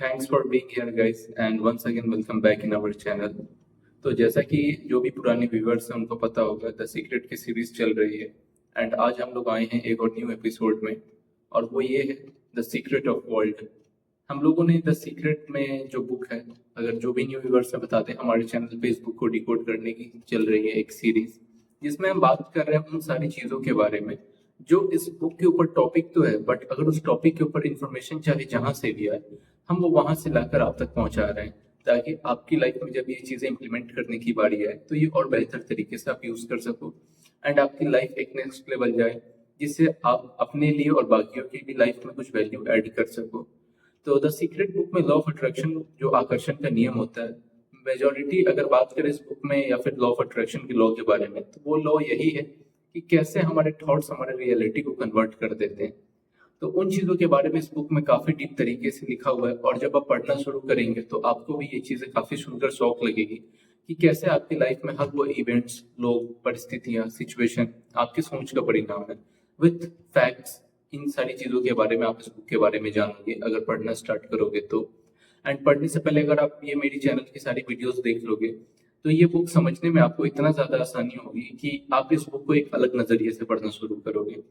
Thanks for being here guys and once again welcome back in our channel। तो जैसा कि जो भी पुराने व्यूअर्स हैं उनको पता होगा द सीक्रेट की सीरीज चल रही है एंड आज हम लोग आए हैं एक और न्यू एपिसोड में और वो ये है द सीक्रेट ऑफ वर्ल्ड। हम लोगों ने द सीक्रेट में जो बुक है, अगर जो भी न्यू व्यूअर्स है बताते हैं, हमारे चैनल पे इस बुक को डिकोड करने की चल रही है एक सीरीज जिसमें हम बात कर रहे हैं उन सारी चीज़ों के बारे में जो इस बुक के ऊपर टॉपिक तो है, बट अगर उस टॉपिक के ऊपर इंफॉर्मेशन चाहे जहां से भी आए हम वो वहां से लाकर आप तक पहुंचा रहे हैं ताकि आपकी लाइफ में जब ये चीजें इंप्लीमेंट करने की बारी आए तो ये और बेहतर तरीके से आप यूज कर सको एंड आपकी लाइफ एक नेक्स्ट लेवल जाए जिससे आप अपने लिए और बाकियों की भी लाइफ में कुछ वैल्यू ऐड कर सको। तो द सीक्रेट बुक में लॉ ऑफ अट्रैक्शन जो आकर्षण का नियम होता है, मेजोरिटी अगर बात करें इस बुक में या फिर लॉ ऑफ अट्रैक्शन के लॉ के बारे में तो वो लॉ यही है कि कैसे हमारे थॉट्स हमारे रियलिटी को कन्वर्ट कर देते हैं। तो उन चीज़ों के बारे में इस बुक में काफ़ी डीप तरीके से लिखा हुआ है और जब आप पढ़ना शुरू करेंगे तो आपको भी ये चीज़ें काफ़ी सुनकर शौक लगेगी कि कैसे आपकी लाइफ में हर वो इवेंट्स, लोग, परिस्थितियाँ, सिचुएशन आपकी सोच का परिणाम है। विथ फैक्ट्स इन सारी चीज़ों के बारे में आप इस बुक के बारे में जानोगे अगर पढ़ना स्टार्ट करोगे तो। एंड पढ़ने से पहले अगर आप ये मेरी चैनल की सारी वीडियोस देख लोगे तो ये बुक समझने में आपको इतना ज़्यादा आसानी होगी कि आप इस बुक को एक अलग नज़रिए से पढ़ना शुरू करोगे।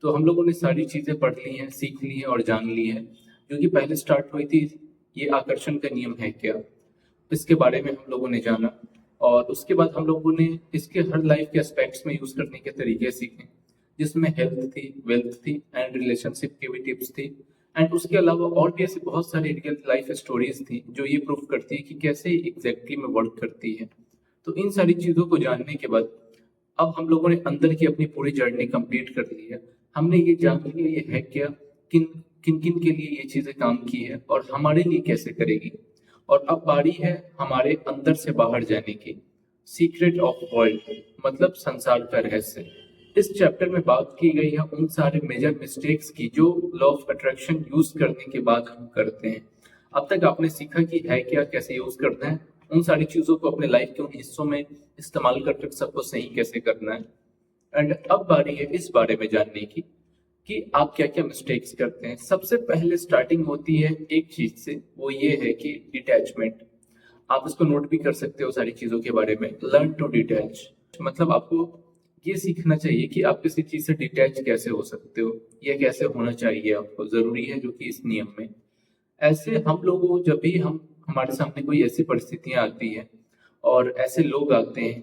तो हम लोगों ने सारी चीज़ें पढ़ ली हैं, सीख ली हैं और जान ली हैं। जो कि पहले स्टार्ट हुई थी, ये आकर्षण का नियम है क्या, इसके बारे में हम लोगों ने जाना और उसके बाद हम लोगों ने इसके हर लाइफ के एस्पेक्ट्स में यूज़ करने के तरीके सीखे जिसमें हेल्थ थी, वेल्थ थी एंड रिलेशनशिप की भी टिप्स थी एंड उसके अलावा और भी ऐसी बहुत सारी रियल लाइफ स्टोरीज थी जो ये प्रूव करती है कि कैसे एग्जैक्टली में वर्क करती है। तो इन सारी चीज़ों को जानने के बाद अब हम लोगों ने अंदर की अपनी पूरी जर्नी कंप्लीट कर ली है। हमने ये जान लिया ये है क्या, किन किन किन के लिए ये चीज़ें काम की है और हमारे लिए कैसे करेगी। और अब बारी है हमारे अंदर से बाहर जाने की। सीक्रेट ऑफ वर्ल्ड मतलब संसार का रहस्य। इस चैप्टर में बात की गई है उन सारे मेजर मिस्टेक्स की जो लॉ ऑफ अट्रैक्शन यूज करने के बाद हम करते हैं। अब तक आपने सीखा कि है क्या, कैसे यूज करना है, उन सारी चीजों को अपने लाइफ के उन हिस्सों में इस्तेमाल कर सबको सही कैसे करना है। एंड अब बारी है इस बारे में जानने की कि आप क्या क्या मिस्टेक्स करते हैं। सबसे पहले स्टार्टिंग होती है एक चीज से, वो ये है कि डिटैचमेंट। आप इसको नोट भी कर सकते हो सारी चीजों के बारे में। लर्न टू डिटैच मतलब आपको ये सीखना चाहिए कि आप किसी चीज से डिटैच कैसे हो सकते हो, ये कैसे होना चाहिए आपको, जरूरी है जो कि इस नियम में। ऐसे हम लोगों जब भी हम हमारे सामने कोई ऐसी परिस्थितियां आती है और ऐसे लोग आते हैं,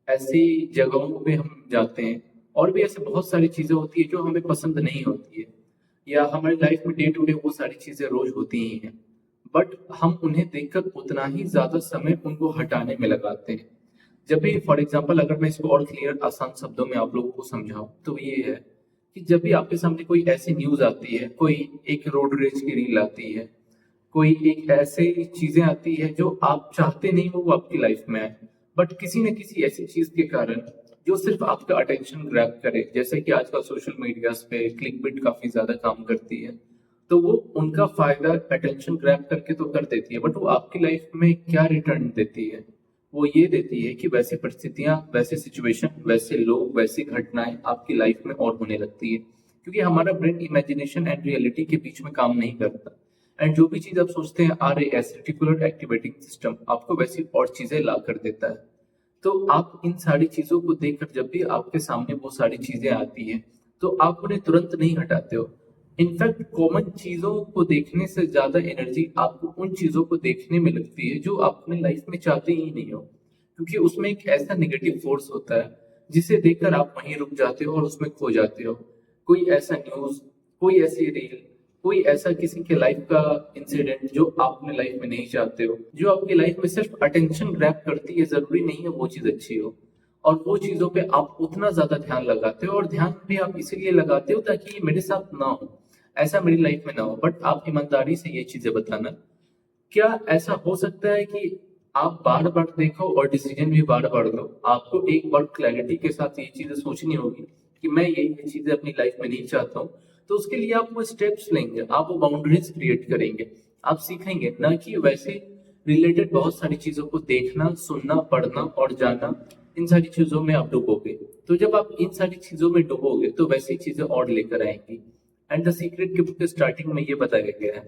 ऐसी जगहों पे हम जाते हैं और भी ऐसे बहुत सारी चीजें होती है जो हमें पसंद नहीं होती है या हमारी लाइफ में डे टू डे वो सारी चीजें रोज होती ही हैं, बट हम उन्हें देखकर उतना ही ज्यादा समय उनको हटाने में लगाते हैं। जब भी फॉर एग्जाम्पल अगर मैं इसको और क्लियर आसान शब्दों में आप लोगों को समझाऊं तो ये है कि जब भी आपके सामने कोई ऐसी न्यूज आती है, कोई एक रोड रेज की रील आती है, कोई एक ऐसे चीजें आती है जो आप चाहते नहीं हो वो आपकी लाइफ में आए, बट किसी न किसी ऐसी चीज के कारण जो सिर्फ आपका अटेंशन ग्रैब करे, जैसे कि आजकल सोशल मीडिया पे क्लिक बिट काफी ज्यादा काम करती है, तो वो उनका फायदा अटेंशन ग्रैब करके तो कर देती है, बट वो आपकी लाइफ में क्या रिटर्न देती है, वो ये देती है कि वैसी परिस्थितियां, वैसे सिचुएशन, वैसे लोग, वैसी घटनाएं आपकी लाइफ में और होने लगती है क्योंकि हमारा ब्रेन इमेजिनेशन एंड रियलिटी के बीच में काम नहीं करता। एंड जो भी चीज आप सोचते हैं are a reticular activating system आपको वैसी और चीजें ला कर देता है। तो आप इन सारी चीजों को देखकर जब भी आपके सामने वो सारी चीजें आती है तो आप उन्हें तुरंत नहीं हटाते हो। इनफैक्ट कॉमन चीजों को देखने से ज्यादा एनर्जी आपको उन चीजों को देखने में लगती है जो आप अपने लाइफ में चाहते ही नहीं हो, क्योंकि उसमें एक ऐसा नेगेटिव फोर्स होता है जिसे देखकर आप वहीं रुक जाते हो और उसमें खो जाते हो। कोई ऐसा न्यूज, कोई ऐसी रील, कोई ऐसा किसी के लाइफ का इंसिडेंट जो आप अपने लाइफ में नहीं चाहते हो, जो आपकी लाइफ में सिर्फ अटेंशन ग्रैब करती है, जरूरी नहीं है वो चीज अच्छी हो, और वो चीजों पे आप उतना ज्यादा ध्यान लगाते हो और ध्यान भी आप इसीलिए लगाते हो ताकि ये मेरे साथ ना हो, ऐसा मेरी लाइफ में ना हो। बट आप ईमानदारी से ये चीजें बताना, क्या ऐसा हो सकता है कि आप बार बार देखो और डिसीजन भी बार बार लो? आपको एक बार क्लैरिटी के साथ ये चीजें सोचनी होगी कि मैं ये चीजें अपनी लाइफ में नहीं चाहता हूँ, तो उसके लिए आप वो स्टेप्स लेंगे, आप वो बाउंड्रीज क्रिएट करेंगे, आप सीखेंगे, ना कि वैसे रिलेटेड बहुत सारी चीजों को देखना, सुनना, पढ़ना और जानना, इन सारी चीजों में आप डूबोगे। तो जब आप इन सारी चीजों में डूबोगे तो वैसी चीजें और लेकर आएंगी। एंड द सीक्रेट की बुक के स्टार्टिंग में ये बताया गया है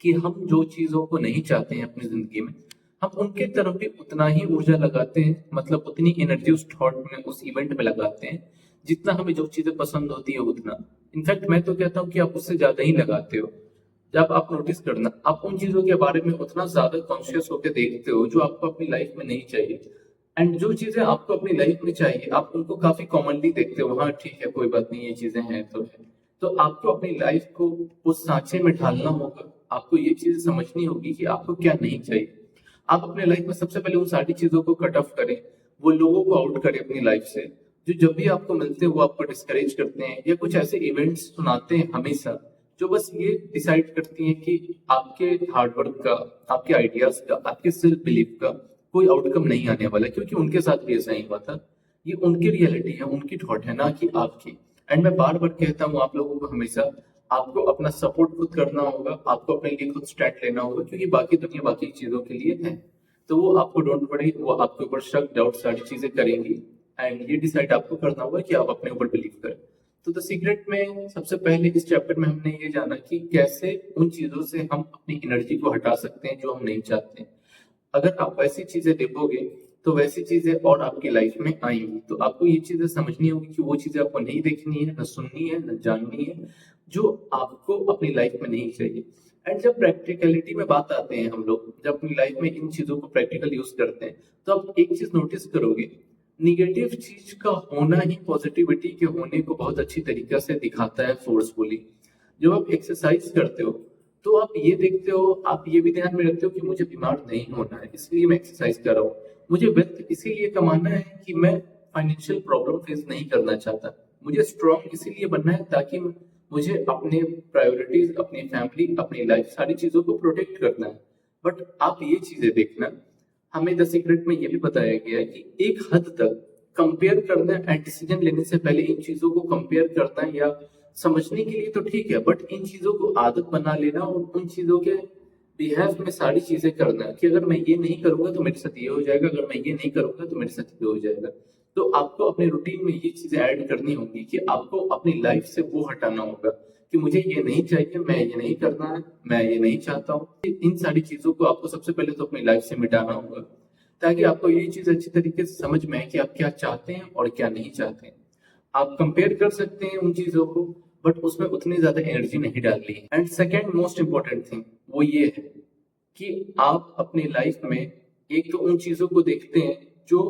कि हम जो चीजों को नहीं चाहते हैं अपनी जिंदगी में, हम उनके तरफ भी उतना ही ऊर्जा लगाते हैं, मतलब उतनी एनर्जी उस थॉट में, उस इवेंट में लगाते हैं जितना हमें जो चीजें पसंद होती है उतना। इनफैक्ट मैं तो कहता हूँ कि आप उससे ज्यादा ही लगाते हो। जब आप नोटिस करना, आप उन चीजों के बारे में उतना ज्यादा कॉन्शियस होकर देखते हो जो आपको अपनी लाइफ में नहीं चाहिए। एंड जो चीजें आपको अपनी लाइफ में चाहिए आप उनको काफी कॉमनली देखते हो, हाँ ठीक है कोई बात नहीं ये चीजें हैं तो है। तो आपको अपनी लाइफ को उस सांचे में ढालना होगा, आपको ये चीजें समझनी होगी कि आपको क्या नहीं चाहिए। आप अपने लाइफ में सबसे पहले उन सारी चीजों को कट ऑफ करें, वो लोगों को आउट करें अपनी लाइफ से जो जब भी आपको मिलते हैं वो आपको डिस्करेज करते हैं, या कुछ ऐसे इवेंट्स सुनाते हैं हमेशा जो बस ये डिसाइड करती हैं कि आपके हार्डवर्क का, आपके आइडियाज का, आपके सेल्फ बिलीफ का कोई आउटकम नहीं आने वाला, क्योंकि उनके साथ भी ऐसा ही हुआ था। ये उनकी रियलिटी है, उनकी थॉट है, ना कि आपकी। एंड मैं बार बार कहता हूँ आप लोगों को हमेशा, आपको अपना सपोर्ट खुद करना होगा, आपको अपने लिए खुद स्टैंड लेना होगा, क्योंकि बाकी दुनिया बाकी चीजों के लिए है। तो वो आपको डोंट वरी, वो आपके ऊपर शक डाउट सारी चीजें करेंगी। एंड ये डिसाइड आपको करना होगा कि आप अपने ऊपर बिलीव करें। तो द सीक्रेट में सबसे पहले इस चैप्टर में हमने ये जाना कि कैसे उन चीजों से हम अपनी एनर्जी को हटा सकते हैं जो हम नहीं चाहते। अगर आप वैसी चीजें देखोगे तो वैसी चीजें और आपकी लाइफ में आएंगी। तो आपको ये चीजें समझनी होगी कि वो चीजें आपको नहीं देखनी है, न सुननी है, न जाननी है, जो आपको अपनी लाइफ में नहीं चाहिए। एंड जब प्रैक्टिकलिटी में बात आते हैं, हम लोग जब अपनी लाइफ में इन चीजों को प्रैक्टिकल यूज करते हैं, तो आप एक चीज नोटिस करोगे, निगेटिव चीज का होना ही पॉजिटिविटी के होने को बहुत अच्छी तरीके से दिखाता है, फोर्सफुली। जब आप एक्सरसाइज करते हो तो आप ये देखते हो, आप ये भी ध्यान में रखते हो कि मुझे बीमार नहीं होना है, इसलिए मैं एक्सरसाइज कर रहा हूँ। मुझे वेल्थ इसीलिए कमाना है कि मैं फाइनेंशियल प्रॉब्लम फेस नहीं करना चाहता। मुझे स्ट्रांग इसीलिए बनना है ताकि मुझे अपने प्रायोरिटीज, अपनी फैमिली, अपनी लाइफ, सारी चीजों को प्रोटेक्ट करना है। बट आप ये चीजें देखना, हमें द सीक्रेट में ये भी बताया गया है कि एक हद तक कंपेयर करना एंड डिसीजन लेने से पहले इन चीजों को कंपेयर करना या समझने के लिए तो ठीक है, बट इन चीजों को आदत बना लेना और उन चीजों के बिहेव में सारी चीजें करना कि अगर मैं ये नहीं करूंगा तो मेरे साथ ये हो जाएगा, अगर मैं ये नहीं करूंगा तो मेरे साथ ये हो जाएगा। तो आपको अपने रूटीन में ये चीजें ऐड करनी होगी कि आपको अपनी लाइफ से वो हटाना होगा कि मुझे ये नहीं चाहिए, मैं ये नहीं करना है, मैं ये नहीं चाहता हूँ। इन सारी चीजों को आपको सबसे पहले तो अपनी लाइफ से मिटाना होगा, ताकि आपको ये चीज अच्छी तरीके से समझ में आए कि आप क्या चाहते हैं और क्या नहीं चाहते हैं। आप कंपेयर कर सकते हैं उन चीजों को, बट उसमें उतनी ज्यादा एनर्जी नहीं डालनी है। And second most important thing वो ये है कि आप अपनी लाइफ में एक तो उन चीजों को देखते हैं जो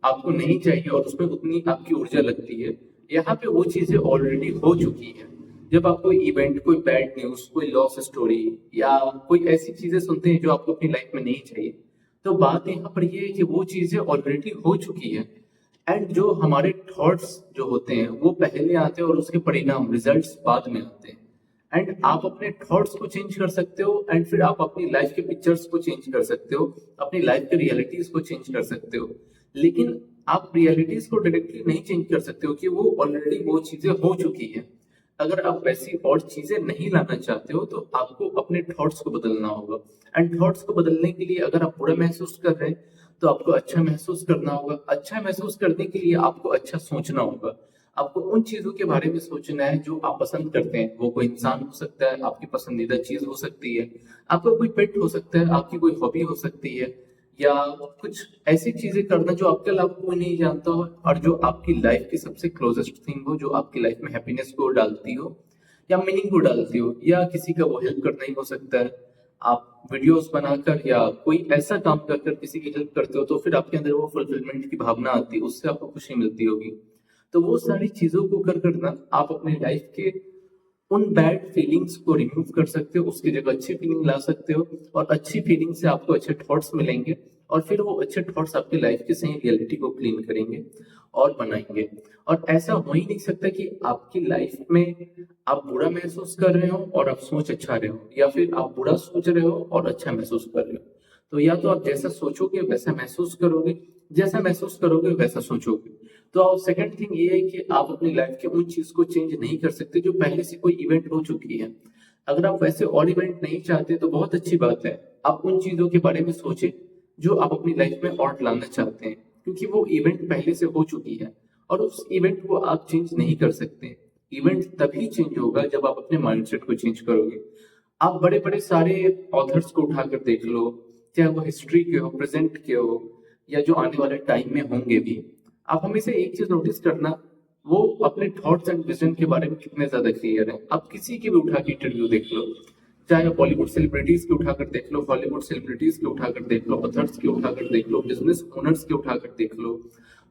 आपको नहीं चाहिए और उसमें उतनी आपकी ऊर्जा लगती है। यहाँ पे वो चीजें ऑलरेडी हो चुकी है। जब आप कोई इवेंट, कोई बैड न्यूज, कोई लॉस स्टोरी या कोई ऐसी चीजें सुनते हैं जो आपको अपनी लाइफ में नहीं चाहिए, तो बात यहाँ पर ये है कि वो चीजें ऑलरेडी हो चुकी है। एंड जो हमारे थॉट्स जो होते हैं वो पहले आते हैं और उसके परिणाम, रिजल्ट्स बाद में आते हैं। एंड आप अपने थॉट्स को चेंज कर सकते हो, एंड फिर आप अपनी लाइफ के पिक्चर्स को चेंज कर सकते हो, अपनी लाइफ के रियलिटीज को चेंज कर सकते हो। लेकिन आप रियलिटीज को डायरेक्टली नहीं चेंज कर सकते हो कि वो ऑलरेडी वो चीजें हो चुकी है। अगर आप वैसी और चीजें नहीं लाना चाहते हो तो आपको अपने थॉट्स को बदलना होगा। एंड थॉट्स को बदलने के लिए अगर आप बुरा महसूस कर रहे हैं तो आपको अच्छा महसूस करना होगा। अच्छा महसूस करने के लिए आपको अच्छा सोचना होगा। आपको उन चीजों के बारे में सोचना है जो आप पसंद करते हैं। वो कोई इंसान हो सकता है, आपकी पसंदीदा चीज हो सकती है, आपका कोई पेट हो सकता है, आपकी कोई हॉबी हो सकती है, या कुछ ऐसी चीजें करना जो आपके अलावा कोई नहीं जानता हो और जो आपकी लाइफ की सबसे क्लोजेस्ट थिंग हो, जो आपकी लाइफ में हैप्पीनेस को डालती हो या मीनिंग को डालती हो। या किसी का वो हेल्प करना ही हो सकता है, आप वीडियोस बनाकर या कोई ऐसा काम कर कर किसी की हेल्प करते हो तो फिर आपके अंदर वो फुलफिलमेंट की भावना आती है, उससे आपको खुशी मिलती होगी। तो वो सारी चीजों को कर करना आप अपने लाइफ के उन बैड फीलिंग्स को रिमूव कर सकते हो, उसकी जगह अच्छी फीलिंग ला सकते हो, और अच्छी फीलिंग से आपको अच्छे थॉट्स मिलेंगे, और फिर वो अच्छे थॉट्स आपकी लाइफ की सही रियलिटी को क्लीन करेंगे और बनाएंगे। और ऐसा हो ही नहीं सकता कि आपकी लाइफ में आप बुरा महसूस कर रहे हो और आप सोच अच्छा रहे हो, या फिर आप बुरा सोच रहे हो और अच्छा महसूस कर रहे हो। तो या तो आप जैसा सोचोगे वैसा महसूस करोगे, जैसा महसूस करोगे वैसा सोचोगे। तो सेकंड थिंग ये है कि आप अपनी लाइफ के उन चीज को चेंज नहीं कर सकते जो पहले से कोई इवेंट हो चुकी है। अगर आप वैसे और इवेंट नहीं चाहते तो बहुत अच्छी बात है, आप उन चीजों के बारे में सोचें जो आप अपनी लाइफ में और लाना चाहते हैं, क्योंकि वो इवेंट पहले से हो चुकी है और उस इवेंट को आप चेंज नहीं कर सकते। इवेंट तभी चेंज होगा जब आप अपने माइंडसेट को चेंज करोगे। आप बड़े बड़े सारे ऑथर्स को उठाकर देख लो, चाहे वो हिस्ट्री के हो, प्रेजेंट के हो, या जो आने वाले टाइम में होंगे भी। आप हमेशा एक चीज नोटिस करना, वो अपने थॉट्स एंड विजन के बारे में कितने ज्यादा क्लियर है। आप किसी की भी उठा के इंटरव्यू देख लो, चाहे आप बॉलीवुड सेलिब्रिटीज के उठाकर देख लो, हॉलीवुड सेलिब्रिटीज के उठाकर देख लो, ऑथर्स के उठाकर देख लो, बिजनेस ओनर्स के उठाकर देख लो,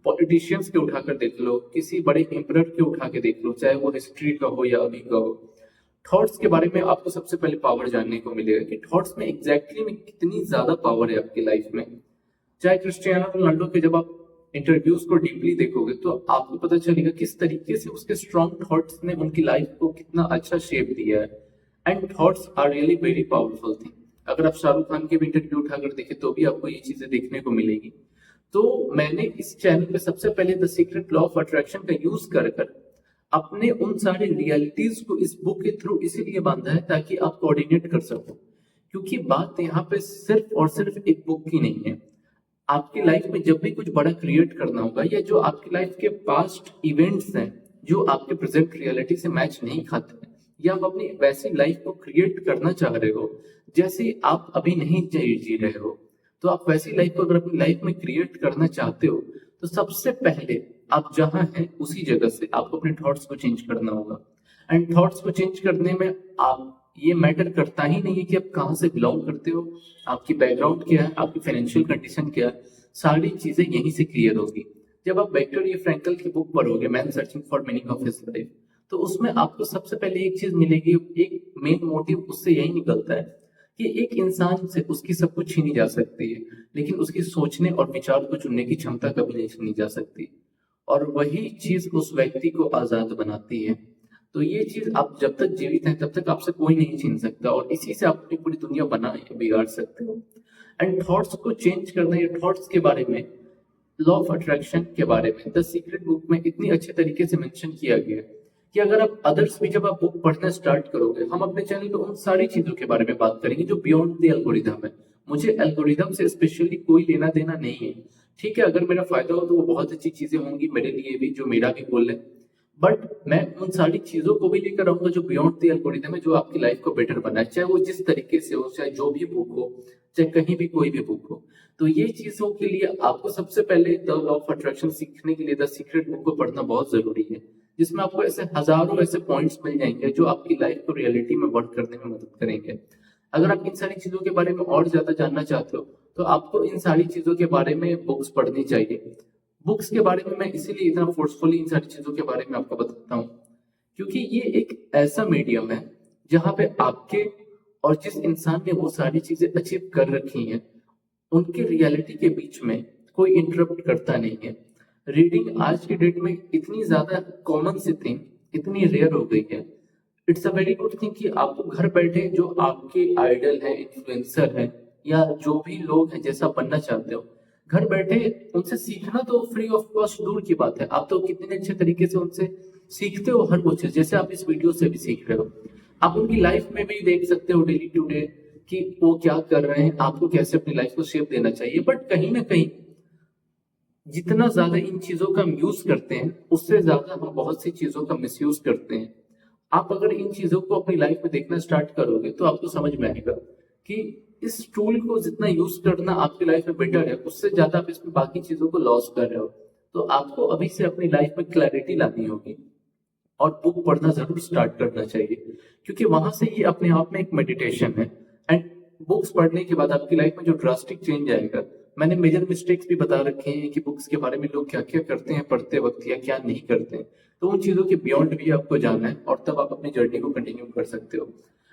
पॉलिटिशियंस के उठाकर देख लो, किसी बड़े एम्परर के उठा के देख लो, चाहे वो हिस्ट्री का हो या अभी का हो। थॉट्स के बारे में आपको सबसे पहले पावर जानने को मिलेगा कि थॉट्स में एग्जैक्टली में कितनी ज्यादा पावर है आपकी लाइफ में। चाहे क्रिस्टियानो रोनाल्डो के जब आप इंटरव्यूज को डीपली देखोगे तो आपको पता चलेगा किस तरीके से उसके स्ट्रॉन्ग थॉट्स ने उनकी लाइफ को कितना अच्छा शेप दिया है। And thoughts are really very powerful thing. अगर आप शाहरुख खान के भी इंटरव्यू उठाकर देखें तो भी आपको ये चीजें देखने को मिलेगी। तो मैंने इस चैनल पे सबसे पहले the secret law of attraction का यूज कर कर अपने उन सारे रियलिटीज को इस बुक के थ्रू इसीलिए बांधा है ताकि आप कोऑर्डिनेट कर सको। क्योंकि बात यहाँ पे सिर्फ और सिर्फ एक बुक की नहीं है। आपकी लाइफ में जब भी कुछ बड़ा क्रिएट करना होगा, या जो आपकी लाइफ के पास्ट इवेंट्स हैं जो आपके प्रेजेंट रियलिटी से मैच नहीं खाते हैं, या आप अपनी वैसी लाइफ को क्रिएट करना चाह रहे हो जैसे आप अभी नहीं जी रहे हो, तो आप वैसी लाइफ को अगर अपनी लाइफ में क्रिएट करना चाहते हो तो सबसे पहले आप जहां हैं उसी जगह से आपको अपने थॉट्स को चेंज करना होगा। एंड थॉट्स को चेंज करने में आप ये मैटर करता ही नहीं है कि आप कहाँ से बिलोंग करते हो, आपकी बैकग्राउंड क्या है, आपकी फाइनेंशियल कंडीशन क्या है, सारी चीजें यहीं से क्लियर होगी। जब आप विक्टर ये फ्रैंकल की बुक पढ़ोगे, man searching for meaning of his life, तो उसमें आपको सबसे पहले एक चीज मिलेगी, एक मेन मोटिव उससे यही निकलता है कि एक इंसान से उसकी सब कुछ छीनी जा सकती है, लेकिन उसकी सोचने और विचार को चुनने की क्षमता कभी नहीं छीनी जा सकती। और वही चीज उस व्यक्ति को आजाद बनाती है। तो ये चीज आप जब तक जीवित हैं तब तक आपसे कोई नहीं छीन सकता, और इसी से आप अपनी पूरी दुनिया बना बिगाड़ सकते हो। एंड थॉट्स को चेंज करना, या थॉट्स के बारे में, लॉ ऑफ अट्रैक्शन के बारे में द सीक्रेट बुक में इतनी अच्छे तरीके से मेंशन किया गया है कि अगर आप अदर्स भी जब आप बुक पढ़ना स्टार्ट करोगे, हम अपने चैनल पे उन सारी चीजों के बारे में बात करेंगे जो बियॉन्ड द एल्गोरिथम है। मुझे एल्गोरिथम से स्पेशली कोई लेना देना नहीं है, ठीक है, अगर मेरा फायदा हो तो वो बहुत अच्छी चीजें होंगी मेरे लिए भी, जो मेरा भी गोल है। बट मैं उन सारी चीजों को भी लेकर आऊंगा जो बियॉन्ड द एल्गोरिथम है, जो आपकी लाइफ को बेटर बनाए, चाहे वो जिस तरीके से हो, चाहे जो भी बुक हो, चाहे कहीं भी कोई भी बुक हो। तो ये चीजों के लिए आपको सबसे पहले द लॉ ऑफ अट्रैक्शन सीखने के लिए द सीक्रेट बुक को पढ़ना बहुत जरूरी है, जिसमें आपको ऐसे हजारों ऐसे पॉइंट्स मिल जाएंगे जो आपकी लाइफ को रियलिटी में वर्क करने में मदद करेंगे। अगर आप इन सारी चीजों के बारे में और ज्यादा जानना चाहते हो तो आपको इन सारी चीजों के बारे में बुक्स पढ़नी चाहिए। बुक्स के बारे में मैं इसीलिए इतना फोर्सफुली इन सारी चीजों के बारे में आपको बताता हूँ, क्योंकि ये एक ऐसा मीडियम है जहाँ पे आपके और जिस इंसान ने वो सारी चीजें अचीव कर रखी हैं उनके रियलिटी के बीच में कोई इंटरप्ट करता नहीं है। रीडिंग आज की डेट में इतनी ज्यादा कॉमन सी थिंग, इतनी रेयर हो गई है। It's a very good thing कि आपको घर बैठे जो आपके आइडल है, इन्फ्लुएंसर है, या जो भी लोग हैं जैसा बनना चाहते हो, घर बैठे उनसे सीखना तो फ्री ऑफ कॉस्ट दूर की बात है, आप तो कितने अच्छे तरीके से उनसे सीखते हो हर वो चीज, जैसे आप इस वीडियो से भी सीख रहे हो। आप उनकी लाइफ में भी देख सकते हो डेली टू डे कि वो क्या कर रहे हैं, आपको कैसे अपनी लाइफ को शेप देना चाहिए। बट कहीं ना कहीं जितना ज्यादा इन चीजों का हम यूज करते हैं उससे ज्यादा हम बहुत सी चीजों का मिसयूज करते हैं। आप अगर इन चीजों को अपनी लाइफ में देखना स्टार्ट करोगे तो आपको समझ में आएगा कि इस टूल को जितना यूज करना आपकी लाइफ में बेटर है, उससे ज्यादा आप इसमें बाकी चीजों को लॉस कर रहे हो। तो आपको अभी से अपनी लाइफ में क्लैरिटी लानी होगी और बुक पढ़ना जरूर स्टार्ट करना चाहिए, क्योंकि वहां से ये अपने आप में एक मेडिटेशन है। एंड बुक्स पढ़ने के बाद आपकी लाइफ में जो ड्रास्टिक चेंज आएगा, मैंने मेजर मिस्टेक्स भी बता रखे हैं कि बुक्स के बारे में लोग क्या क्या करते हैं पढ़ते वक्त या क्या नहीं करते हैं, तो उन चीजों के बियॉन्ड भी आपको जानना है और तब आप अपनी जर्नी को कंटिन्यू कर सकते हो।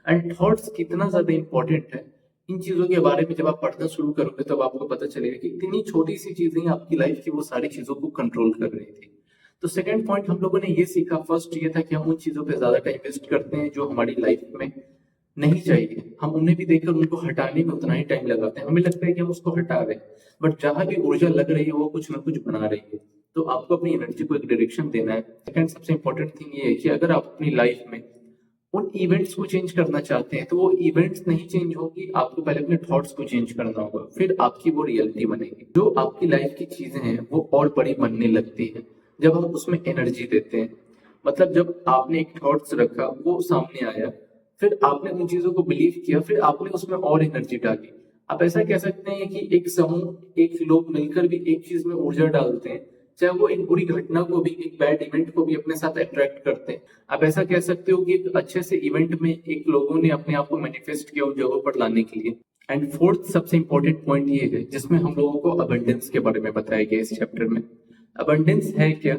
एंड थॉट्स कितना ज्यादा इंपॉर्टेंट है, इन चीजों के बारे में जब आप पढ़ना शुरू करोगे तब आपको पता चलेगा कि इतनी छोटी सी चीजें आपकी लाइफ की वो सारी चीजों को कंट्रोल कर रही थी। तो सेकंड पॉइंट हम लोगों ने ये सीखा, फर्स्ट ये था कि हम उन चीजों पे ज्यादा टाइम वेस्ट करते हैं जो हमारी लाइफ में नहीं चाहिए, हम उन्हें भी देखकर उनको हटाने में उतना ही टाइम लगाते हैं, हमें लगता है कि हम उसको हटा रहे हैं, बट जहां भी ऊर्जा लग रही है वो कुछ ना कुछ बना रही है। तो आपको अपनी एनर्जी को एक डायरेक्शन देना है। सेकंड सबसे इंपॉर्टेंट थिंग ये है कि अगर आप अपनी लाइफ में उन इवेंट्स को चेंज करना चाहते हैं तो वो इवेंट्स नहीं चेंज होगी, आपको पहले अपने थॉट्स को चेंज करना होगा, फिर आपकी वो रियलिटी बनेगी। जो आपकी लाइफ की चीजें हैं वो और बड़ी बनने लगती है जब हम उसमें एनर्जी देते हैं। मतलब जब आपने एक थॉट्स रखा, वो सामने आया, फिर आपने उन चीजों को बिलीव किया, फिर आपने उसमें और एनर्जी डाली। आप ऐसा कह सकते हैं कि एक समूह, एक लोग मिलकर भी एक चीज में ऊर्जा डालते हैं, चाहे वो एक बुरी घटना को भी, एक बैड इवेंट को भी अपने साथ अट्रैक्ट करते हैं। आप ऐसा कह सकते हो कि एक अच्छे से इवेंट में एक लोगों ने अपने आप को मैनिफेस्ट किया उन जगहों पर लाने के लिए। एंड फोर्थ सबसे इंपॉर्टेंट पॉइंट ये है जिसमें हम लोगों को अबंडेंस के बारे में बताया गया इस चैप्टर में। अबंडेंस है क्या?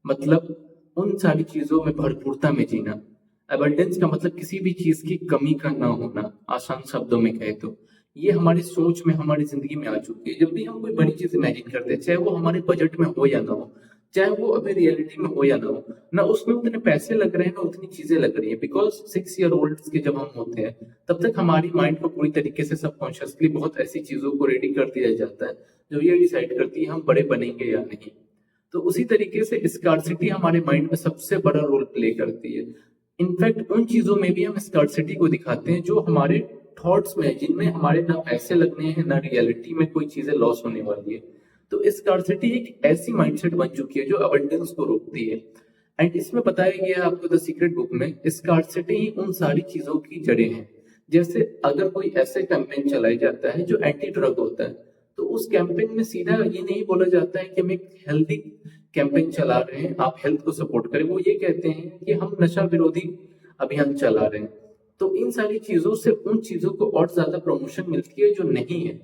मतलब उन सारी चीजों में भरपूरता में जीना। अबंडेंस का मतलब किसी भी चीज की कमी का ना होना, आसान शब्दों में कहे तो। ये हमारी सोच में, हमारी जिंदगी में आ चुकी है। जब भी हम कोई बड़ी चीज इमेजिन करते हैं, चाहे वो हमारे बजट में हो या ना हो, चाहे वो अभी रियलिटी में हो या ना हो, ना उसमें उतने पैसे लग रहे हैं ना उतनी चीजें लग रही है। बिकॉज 6 ईयर ओल्ड के जब हम होते हैं, तब तक हमारी माइंड को पूरी तरीके से सबकॉन्शियसली बहुत ऐसी चीजों को रेडी कर दिया जाता है जो ये डिसाइड करती है हम बड़े बनेंगे या नहीं। तो उसी तरीके से स्कार्सिटी हमारे माइंड में सबसे बड़ा रोल प्ले करती है। इनफैक्ट उन चीजों में भी हम स्कार्सिटी को दिखाते हैं जो हमारे थॉट्स में, जिनमें हमारे ना पैसे लगने हैं, ना रियलिटी में कोई चीजें लॉस होने वाली है। तो स्कार्सिटी एक ऐसी माइंडसेट बन चुकी है जो अबंडेंस को रोकती है। एंड इसमें बताया गया है आपको द सीक्रेट बुक में, स्कार्सिटी ही उन सारी चीजों की जड़ें हैं। जैसे अगर कोई ऐसे कैंपेन चलाया जाता है जो एंटी ड्रग होता है, तो उस कैंपेन में सीधा ये नहीं बोला जाता है कि हम एक हेल्दी कैंपेन चला रहे हैं, आप हेल्थ को सपोर्ट करें। वो ये कहते हैं कि हम नशा विरोधी अभियान चला रहे हैं। तो इन सारी चीजों से उन चीजों को और ज्यादा प्रमोशन मिलती है जो नहीं है,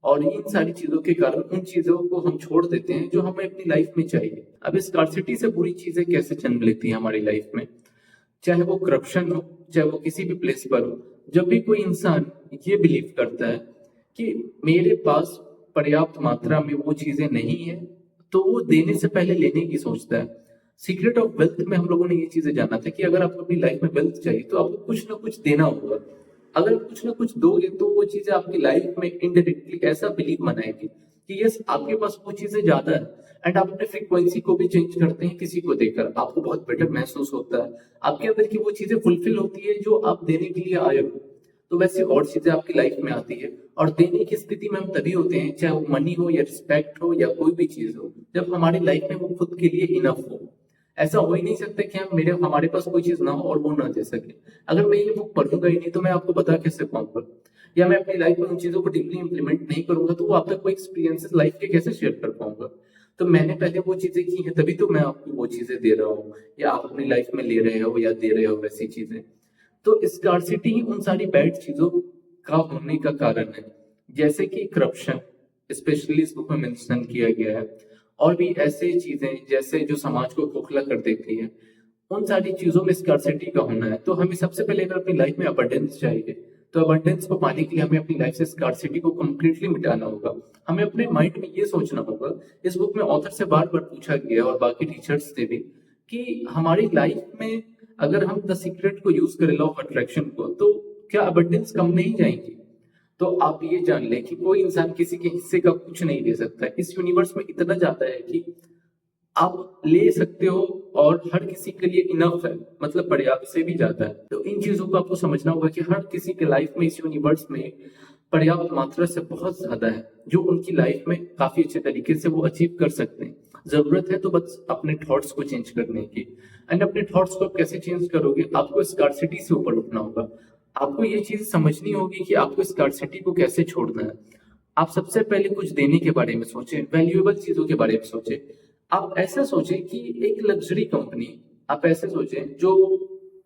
और इन सारी चीजों के कारण उन चीजों को हम छोड़ देते हैं जो हमें अपनी लाइफ में चाहिए। अब इस स्कार्सिटी से बुरी चीजें कैसे जन्म लेती है हमारी लाइफ में, चाहे वो करप्शन हो, चाहे वो किसी भी प्लेस पर हो। जब भी कोई इंसान ये बिलीव करता है कि मेरे पास पर्याप्त मात्रा में वो चीजें नहीं है, तो वो देने से पहले लेने की सोचता है। सीक्रेट ऑफ वेल्थ में हम लोगों ने ये चीजें जाना था कि अगर आपको अपनी लाइफ में वेल्थ चाहिए तो आपको कुछ ना कुछ देना होगा। अगर आप कुछ ना कुछ दोगे तो वो चीजें आपकी लाइफ में इनडायरेक्टली ऐसा बिलीव बनाएगी कि यस, आपके पास वो चीजें ज्यादा है। एंड आप अपने फ्रीक्वेंसी को भी चेंज करते हैं किसी को देकर, आपको बहुत बेटर महसूस होता है, आपके अंदर की वो चीजें फुलफिल होती है जो आप देने के लिए आए हो। तो वैसे और चीजें आपकी लाइफ में आती है, और देने की स्थिति में हम तभी होते हैं, चाहे वो मनी हो या रिस्पेक्ट हो या कोई भी चीज हो, जब हमारी लाइफ में वो खुद के लिए इनफ हो। ऐसा हो ही नहीं सकता कि हमारे पास कोई चीज ना हो और वो ना दे सके। अगर मैं ये बुक पढ़ूंगा ही नहीं तो मैं आपको बता कैसे पाऊंगा, या मैं अपनी लाइफ में उन चीजों को डीपली इंप्लीमेंट नहीं करूंगा तो वो आप तक कोई एक्सपीरियंसेस लाइफ के कैसे शेयर कर पाऊंगा। तो मैंने पहले वो चीजें की हैं, तभी तो मैं आपको वो चीजें दे रहा हूँ, या आप अपनी लाइफ में ले रहे हो या दे रहे हो वैसी चीजें। तो स्कार्सिटी ही उन सारी बैड चीजों का होने का कारण है, जैसे कि करप्शन, स्पेशली इस बुक में मेंशन किया गया है। और भी ऐसे चीजें जैसे जो समाज को खोखला कर देती है, उन सारी चीजों में स्कार्सिटी का होना है। तो हमें सबसे पहले अगर अपनी लाइफ में अबंडेंस चाहिए, तो अबंडेंस को पाने के लिए हमें अपनी लाइफ से स्कार्सिटी को कंप्लीटली मिटाना होगा। हमें अपने माइंड में ये सोचना होगा, इस बुक में ऑथर से बार बार पूछा गया और बाकी टीचर्स से भी, कि हमारी लाइफ में अगर हम द सीक्रेट को यूज करें, लॉ ऑफ अट्रैक्शन को, तो क्या अबंडेंस कम नहीं जाएंगी? तो आप ये जान लें कि कोई इंसान किसी के हिस्से का कुछ नहीं ले सकता। इस यूनिवर्स में इतना ज्यादा है कि आप ले सकते हो, और हर किसी के लिए इनफ है, मतलब पर्याप्त से भी ज्यादा है। तो इन चीजों को आपको समझना होगा कि हर किसी के लाइफ में इस यूनिवर्स में पर्याप्त मात्रा से बहुत ज्यादा है, जो उनकी लाइफ में काफी अच्छे तरीके से वो अचीव कर सकते हैं। जरूरत है तो बस अपने थॉट्स को चेंज करने की। एंड अपने थॉट्स को आप कैसे चेंज करोगे? आपको स्कार्सिटी से ऊपर उठना होगा। आपको ये चीज समझनी होगी कि आपको स्कार्सिटी को कैसे छोड़ना है। आप सबसे पहले कुछ देने के बारे में सोचें, वैल्यूएबल चीजों के बारे में सोचें। आप ऐसा सोचें कि एक लग्जरी कंपनी, आप ऐसे सोचें जो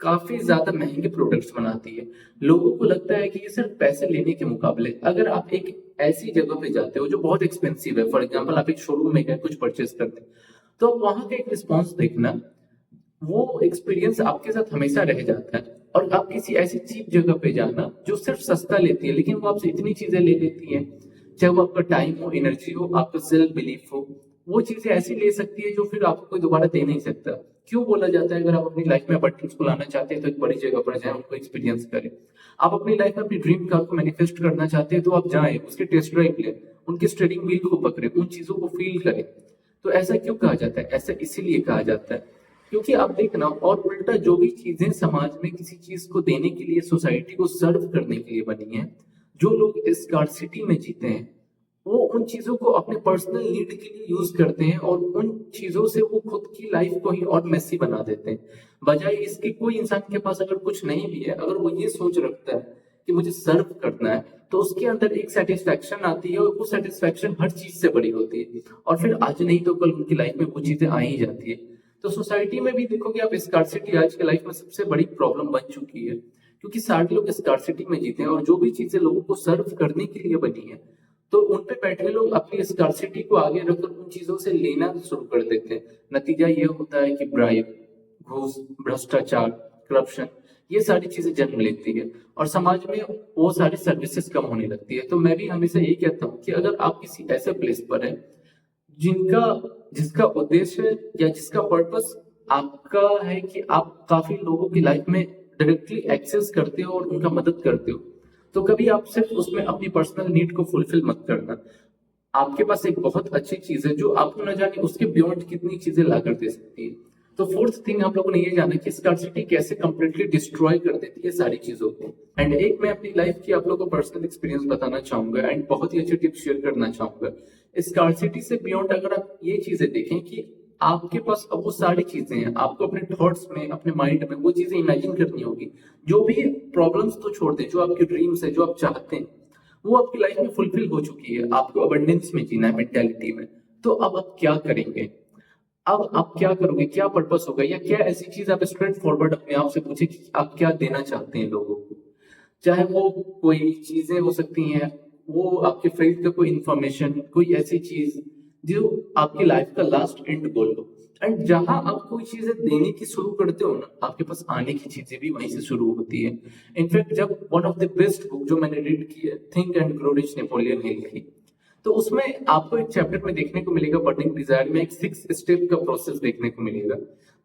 काफी ज्यादा महंगे प्रोडक्ट्स बनाती है, लोगों को लगता है कि ये सिर्फ पैसे लेने के मुकाबले, अगर आप एक ऐसी जगह पे जाते हो जो बहुत एक्सपेंसिव है, फॉर एग्जांपल आप एक शोरूम में गए कुछ परचेस करते, तो वहां का एक रिस्पॉन्स देखना, वो एक्सपीरियंस आपके साथ हमेशा रह जाता है। और आप किसी ऐसी चीप जगह पे जाना जो सिर्फ सस्ता लेती है, लेकिन वो आपसे इतनी चीजें ले लेती है, चाहे वो आपका टाइम हो, एनर्जी हो, आपका सेल्फ बिलीफ हो, वो चीजें ऐसी ले सकती है जो फिर आपको कोई दोबारा दे नहीं सकता। क्यों बोला जाता है अगर आप अपनी लाइफ में अबंडेंस को लाना चाहते हैं तो एक बड़ी जगह पर जाएं, उनको एक्सपीरियंस करें। आप अपनी लाइफ में अपनी ड्रीम कार को मैनिफेस्ट करना चाहते हैं तो आप जाएं, उसके टेस्ट ड्राइव लें, उनके स्टीयरिंग व्हील को पकड़ें, उन चीजों को फील करें। तो ऐसा क्यों कहा जाता है? ऐसा इसीलिए कहा जाता है क्योंकि आप देखना, और उल्टा जो भी चीजें समाज में किसी चीज को देने के लिए, सोसाइटी को सर्व करने के लिए बनी है, जो लोग इस स्कार्सिटी में जीते हैं वो उन चीजों को अपने पर्सनल नीड के लिए यूज करते हैं और उन चीजों से वो खुद की लाइफ को ही और मेसी बना देते हैं। बजाय इसके कोई इंसान के पास अगर कुछ नहीं भी है, अगर वो ये सोच रखता है कि मुझे सर्व करना है, तो उसके अंदर एक सेटिस्फेक्शन आती है और वो सेटिस्फेक्शन हर चीज से बड़ी होती है और फिर आज नहीं तो कल उनकी लाइफ में वो चीजें आ ही जाती है। तो सोसाइटी में भी देखोगे आप, स्कार्सिटी आज के लाइफ में सबसे बड़ी प्रॉब्लम बन चुकी है, क्योंकि सारे लोग स्कार्सिटी में जीते हैं और जो भी चीजें लोगों को सर्व करने के लिए बनी है, तो उन पे बैठे लोग अपनी स्कार्सिटी को आगे रखकर उन चीजों से लेना शुरू कर देते हैं। नतीजा ये होता है कि ब्राइब, घूस, भ्रष्टाचार, करप्शन, ये सारी चीजें जन्म लेती है और समाज में वो सारी सर्विसेज कम होने लगती है। तो मैं भी हमेशा यही कहता हूँ कि अगर आप किसी ऐसे प्लेस पर हैं जिनका जिसका उद्देश्य या जिसका पर्पस आपका है कि आप काफी लोगों की लाइफ में डायरेक्टली एक्सेस करते हो और उनका मदद करते हो, तो कभी आप सिर्फ उसमें अपनी पर्सनल नीड को फुलफिल मत करना। आपके पास एक बहुत अच्छी चीज है जो आपको न जाने उसके बियॉन्ड कितनी चीजें ला कर दे सकती है। तो फोर्थ थिंग हम लोगों ने ये जाना कि स्कार्सिटी कैसे कंप्लीटली डिस्ट्रॉय कर देती है सारी चीजों को। एंड एक मैं अपनी लाइफ की आप लोगों को पर्सनल एक्सपीरियंस बताना चाहूंगा एंड बहुत ही अच्छी टिप्स शेयर करना चाहूंगा। स्कार्सिटी से बियॉन्ड अगर आप ये चीजें देखें कि आपके पास अब वो सारी चीजें हैं, आपको अपने थॉट्स में, अपने माइंड में वो चीजें इमेजिन करनी होगी। जो भी प्रॉब्लम्स तो छोड़ दें, जो आपके ड्रीम्स है, जो आप चाहते हैं, वो आपकी लाइफ में फुलफिल हो चुकी है। आपको अबंडेंस में जीना है, मेंटेलिटी में। तो अब आप क्या करेंगे? अब आप क्या करोगे? क्या पर्पस होगा? या क्या ऐसी चीज आप स्ट्रेट फॉरवर्ड अपने आप से पूछे कि आप क्या देना चाहते हैं लोगों को? चाहे वो कोई चीजें हो सकती हैं, वो आपके फील्ड का कोई इंफॉर्मेशन, कोई ऐसी चीज जो आपकी लाइफ का लास्ट एंड गोल हो। एंड जहां आप कोई चीजें देने की शुरू करते हो ना, आपके पास आने की चीजें भी वहीं से शुरू होती है। इनफैक्ट जब one of the best book जो मैंने रीड की है, think and grow rich, Napoleon Hill की, तो उसमें आपको एक चैप्टर में देखने को मिलेगा, बर्निंग डिजायर में एक 6 स्टेप का प्रोसेस देखने को मिलेगा,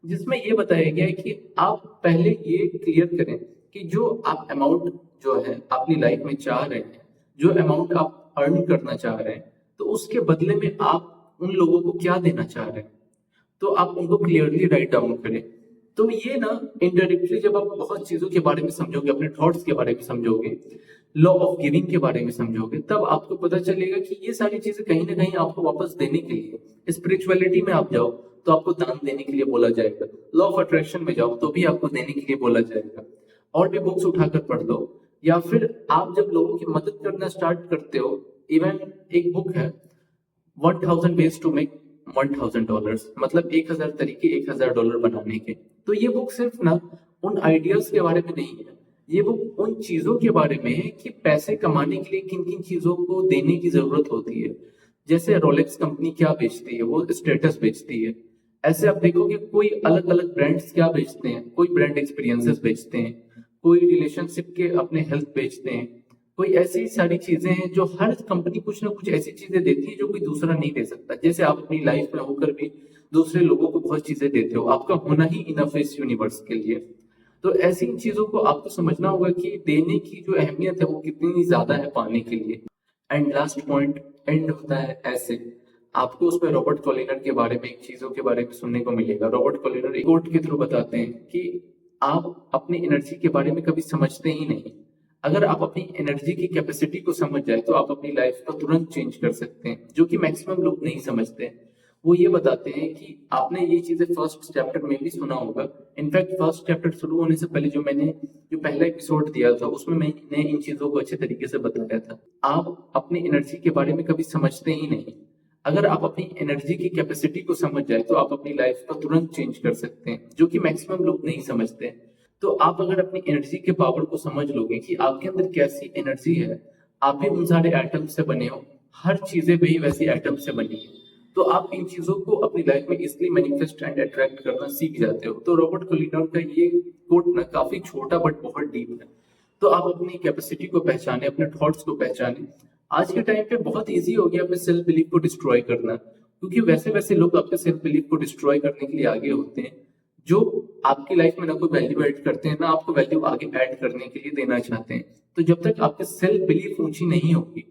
जिसमें ये बताया गया है कि आप पहले ये क्लियर करें कि जो आप अमाउंट जो है अपनी लाइफ में चाह रहे हैं, जो अमाउंट आप अर्न करना चाह रहे हैं, तो उसके बदले में आप उन लोगों को क्या देना चाह रहे हैं, तो आप उनको क्लियरली राइट डाउन करें। तो ये ना इनडायरेक्टली जब आप बहुत चीजों के बारे में समझोगे, अपने थॉट्स के बारे में समझोगे, लॉ ऑफ गिविंग के बारे में समझोगे, तब आपको पता चलेगा कि ये सारी चीजें कहीं ना कहीं आपको वापस देने के लिए। स्पिरिचुअलिटी में आप जाओ तो आपको दान देने के लिए बोला जाएगा। लॉ ऑफ अट्रैक्शन में जाओ तो भी आपको देने के लिए बोला जाएगा। और भी बुक्स उठाकर पढ़ लो, या फिर आप जब लोगों की मदद करना स्टार्ट करते हो, इवन एक बुक है 1000 ways to make $1000, मतलब 1000 तरीके $1000 बनाने के। तो ये बुक सिर्फ ना उन आइडियाज के बारे में नहीं है, ये बुक उन चीजों के बारे में है कि पैसे कमाने के लिए किन किन चीजों को देने की जरूरत होती है। जैसे रोलेक्स कंपनी क्या बेचती है, वो स्टेटस बेचती है। ऐसे आप देखोगे कोई अलग अलग ब्रांड्स क्या बेचते हैं, कोई ब्रांड एक्सपीरियंसेस बेचते हैं, कोई रिलेशनशिप के अपने हेल्थ बेचते हैं, कोई ऐसी सारी चीजें हैं जो हर कंपनी कुछ ना कुछ ऐसी चीजें देती है जो कोई दूसरा नहीं दे सकता। जैसे आप अपनी लाइफ में होकर भी दूसरे लोगों को बहुत चीजें देते हो, आपका होना ही इनफ है इस यूनिवर्स के लिए। तो ऐसी चीजों को आपको समझना होगा कि देने की जो अहमियत है वो कितनी ज्यादा है पाने के लिए। एंड लास्ट पॉइंट एंड होता है ऐसे। आपको उसमें रॉबर्ट कॉलिनर के बारे में एक चीजों के बारे में सुनने को मिलेगा। रॉबर्ट कॉलिनर एक कोट के थ्रू बताते हैं कि आप अपनी एनर्जी के बारे में कभी समझते ही नहीं। अगर आप अपनी एनर्जी की कैपेसिटी को समझ जाए तो आप अपनी लाइफ को तुरंत चेंज कर सकते हैं, जो कि मैक्सिमम लोग नहीं समझते हैं। वो ये बताते हैं कि आपने ये चीजें फर्स्ट चैप्टर में भी सुना होगा। इनफैक्ट फर्स्ट चैप्टर शुरू होने से पहले जो पहला एपिसोड दिया था उसमें मैंने इन चीजों को अच्छे तरीके से बताया था। आप अपनी एनर्जी के बारे में कभी समझते ही नहीं। अगर आप अपनी एनर्जी की कैपेसिटी को समझ जाए तो आप अपनी लाइफ को तुरंत चेंज कर सकते हैं, जो कि मैक्सिमम लोग नहीं समझते हैं। तो आप अगर अपनी एनर्जी के पावर को समझ लोगे कि आपके अंदर कैसी एनर्जी है, आप भी उन सारे एटम से बने हो, हर चीजें भी वैसी एटम से बनी है, तो आप इन चीजों को अपनी लाइफ में इसलिए मैनिफेस्ट एंड अट्रैक्ट करना सीख जाते हो। तो रॉबर्ट कोलिनर का ये कोट ना काफी छोटा बट बहुत डीप है। तो आप अपनी कैपेसिटी को पहचाने, अपने थॉट्स को पहचाने। आज के टाइम पे बहुत इजी हो गया अपने सेल्फ बिलीफ को डिस्ट्रॉय करना, क्योंकि वैसे वैसे लोग आपके सेल्फ बिलीफ को डिस्ट्रॉय करने के लिए आगे होते हैं, जो आपकी लाइफ में ना कोई वैल्यू ऐड करते हैं, ना आपको वैल्यू आगे ऐड करने के लिए देना चाहते हैं। तो जब तक आपकी सेल्फ बिलीफ ऊंची नहीं होगी,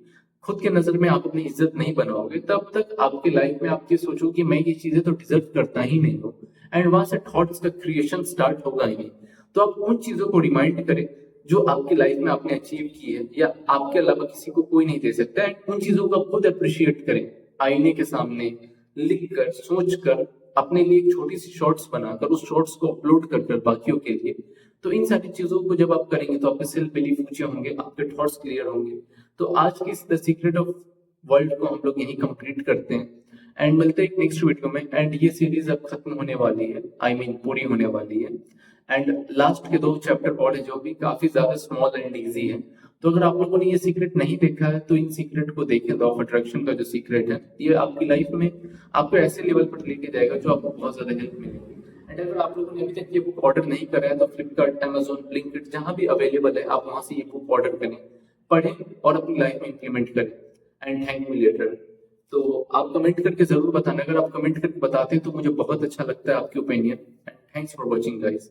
खुद के नजर में आप अपनी इज्जत नहीं बनाओगे, तब तक आपकी लाइफ में आप ये सोचो कि मैं ये चीजें तो डिजर्व करता ही नहीं हूँ, एंड वहां से थॉट्स का क्रिएशन स्टार्ट होगा ही नहीं। तो आप उन चीजों को रिमाइंड करें जो आपकी लाइफ में आपने अचीव की है या आपके अलावा किसी को कोई नहीं दे सकता, एंड उन चीजों को आप खुद अप्रिशिएट करें, आईने के सामने लिख कर, सोच कर, अपने लिए एक छोटी सी शॉर्ट्स बनाकर उस शॉर्ट्स को अपलोड कर कर बाकियों के लिए। तो इन सारी चीजों को जब आप करेंगे तो आपके सेल्फ बिलीफ ऊंचे होंगे, आपके थॉट्स क्लियर होंगे। तो आज की इस द सीक्रेट ऑफ वर्ल्ड को हम लोग यही कंप्लीट करते हैं एंड मिलते हैं एक नेक्स्ट वीडियो में। एंड ये सीरीज अब खत्म होने वाली है, आई मीन पूरी होने वाली है। एंड लास्ट के 2 चैप्टर और है जो भी काफी ज्यादा स्मॉल एंड इजी है। तो अगर आप लोगों ने ये सीक्रेट नहीं देखा है तो इन सीक्रेट को देखें। लॉ ऑफ अट्रैक्शन का जो सीक्रेट है ये आपकी लाइफ में आपको ऐसे लेवल पर लेके जाएगा जो आपको बहुत ज्यादा हेल्प मिलेगी। एंड अगर आप लोगों ने अभी तक ये बुक ऑर्डर नहीं करा है तो फ्लिपकार्ट, अमेजोन, ब्लिंकिट जहां भी अवेलेबल है आप वहां से ये बुक ऑर्डर करें, पढ़ें और अपनी लाइफ में इंप्लीमेंट करें। And thank me later. तो आप कमेंट करके जरूर बताना, अगर आप कमेंट करके बताते हैं तो मुझे बहुत अच्छा लगता है आपकी opinion. And thanks for watching guys.